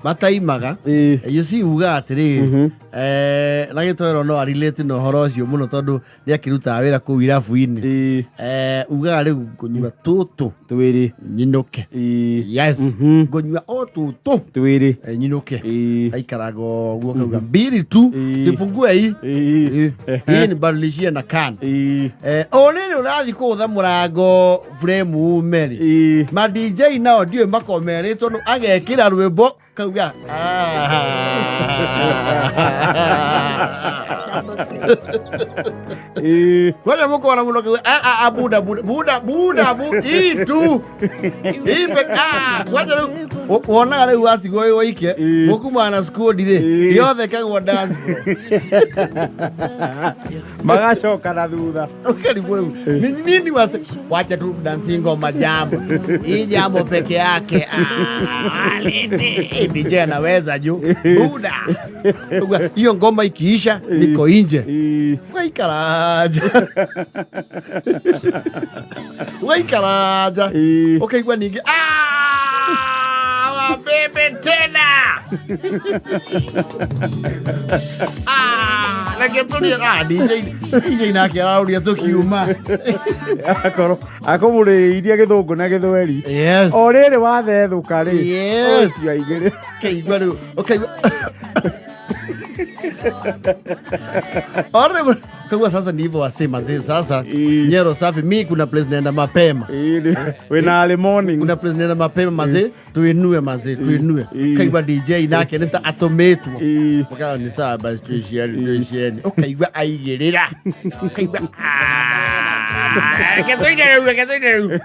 mataimaga you see uga atiri na gitoro no relate no horo cio muno tondu ni akiruta wira ku irabu-ini uga riu kunyua tutu twiri nyinuke yes kunyua o tutu twiri nyinuke aikaraga guo kauga mbiri tu sifungue hii ni badilishia na kan onene urathi kutha murango frame umeri ma DJ nao ndio makomeretwo no agekira rwimbo kauga Wacha muko na muno buda itu ipe wacha wona reu atigo yoike mukuma na school dire yothe kagwa dance magacoka na thutha ukali bweru nini wase wacha tu dancing ngoma jambo hii jambo peke yake DJ anaweza juu buda hiyo ngoma ikiisha niko nje waikaraja okay kwa ningi bebe tena lakini DJ na kirauria tukiuma akomure iria githungu na githweri yes o riri wathethuka ri yes cio igiri okay Ore kwa sasa ni hivyo wasema zee sasa Nyero safi mi kuna place naenda mapema wena early morning kuna place naenda mapema mazee tuinue kaiba DJ nake nita atometwa wakawa ni saa basi tuishieni ukaiba aigirira ukaiba ketoineru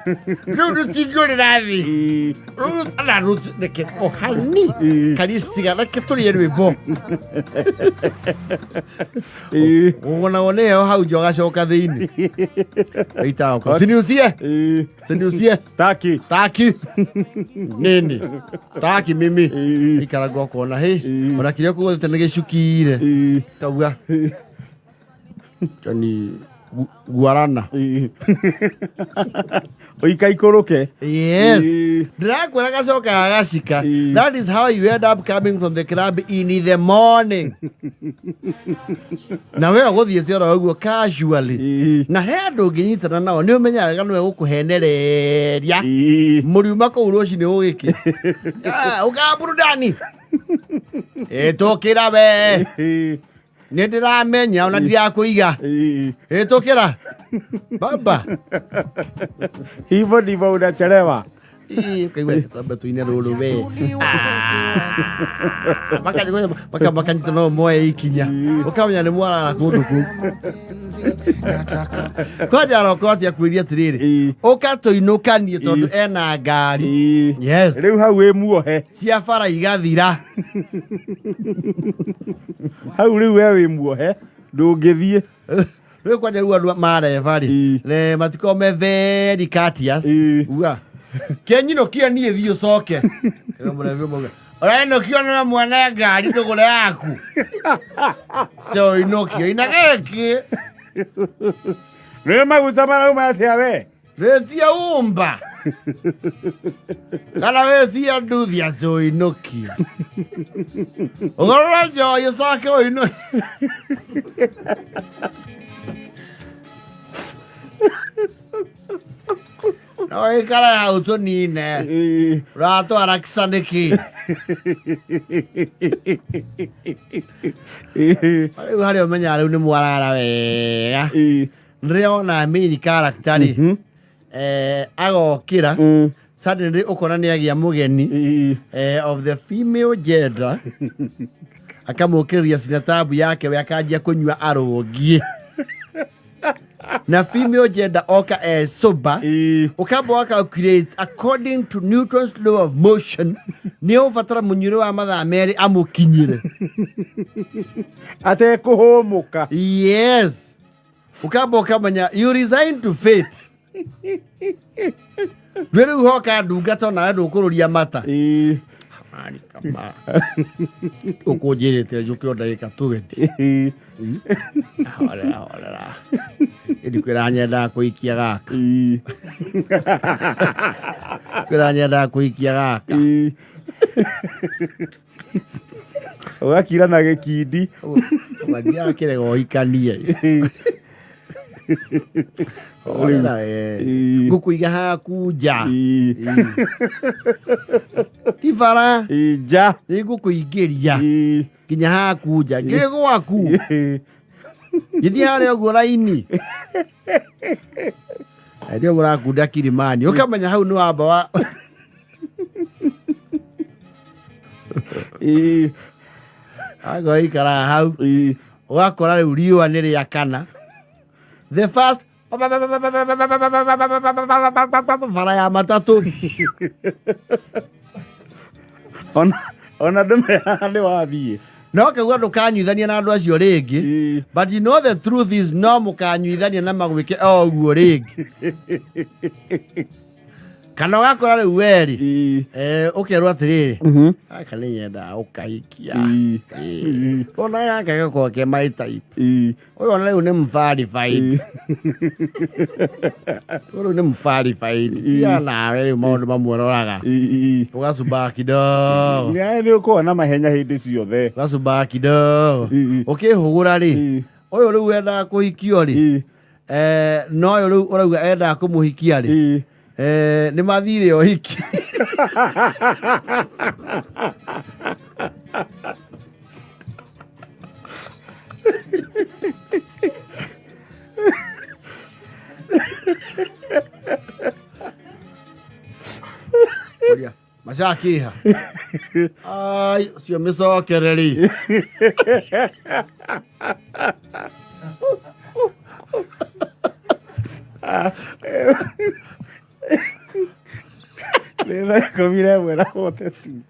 rudu tigore rathi rudu ala rudu neke ohani karisiga na keturi rwimbo Wona woneo hau joga coka thiini aita ko siniusie taki nini taki mimi ikarago kona he ona kire ko tene gicukire kauga kani guarana oikaikuruke yes ndirakwira gacoka gacika that is how you end up coming from the club in the morning na wewe guthie ciora uguo casually na he andu nginyitana nao ni umenyaga no gukuhenereria muriuma ku ruci ni ugiki ugaburudani tokira we Nediramenya ona ndiakuiga tukira baba hivyo ndivyo unachelewa kaiwe tamba tuine ruru we maka nitono moye ikinya ukamenya ni mwana kundu ku kwaja rokoti ya kwiria tiriri ukatoinuka nie tondu ena ngari yes riu hau we muohe cia bara igathira hau riu we muohe ndungithie riu kwaja riu andu marevali le matiko me very courteous uga kenyino kia nie thio coke murevio muga Orano kiona mwana ngari ndugure yaku to inokio inageki Rema maguta marauma atia we retia umba kana we tia nduthia so inokio ogorora jo yosake o ino No ikara auto nine rato araksaniki hari omenya riu ni mwarara wega ndio na mini character agokira suddenly ukona ni agia mugeni of the female gender akamukiria sinatabu yake we akajia kunywa arogie na female gender oka soba ukabo waka create according to Newton's law of motion ni ufatara munyuro wa mathaa meri amukinyire ate kuhumuka yes ukabo kamanya you resign to fate Weru hoka ndungata na ndukururia mata ani kama ukujirete jukio ndagika 20 Hola. Kwira nyenda kuikia gaka. Kwira nyenda kuikia gaka. Ugakira na gikindi. Maria kirego ikanie. Ola ngukuiga haku nja. Tivara Nja ni ngukuingiria kinya haku nja ngigwaku. Githi haria uguo raini. Ndio murakunda Kilimani. Ukamenya hau ni wamba wa Ago ikara hau. Ugakora riu riua ni ria kana. The first bara ya matatu. Ona ndume ni wathie. No kaguo ndukanyuithania na andu acio ringi. But you know the truth is no mukanyuithania na magwike o guo ringi. Kana ugakora riu weri ukerwo atiriri aka ni nyenda ukaikia ona yake ko ke my type uyu ona riu ni mverified uyu ni mverified ya na riu maundu mamwororaga ugacumba kidogo ni ukona mahenya hindi ciothe ugacumba kidogo ukihugura ri uyu riu enda kuhikio ri no uyu riu urauga enda kumuhikia ri ni mathire o hiki. Oria, macakiha. Ai, cio micokereri. Le da comida buena, bote tú.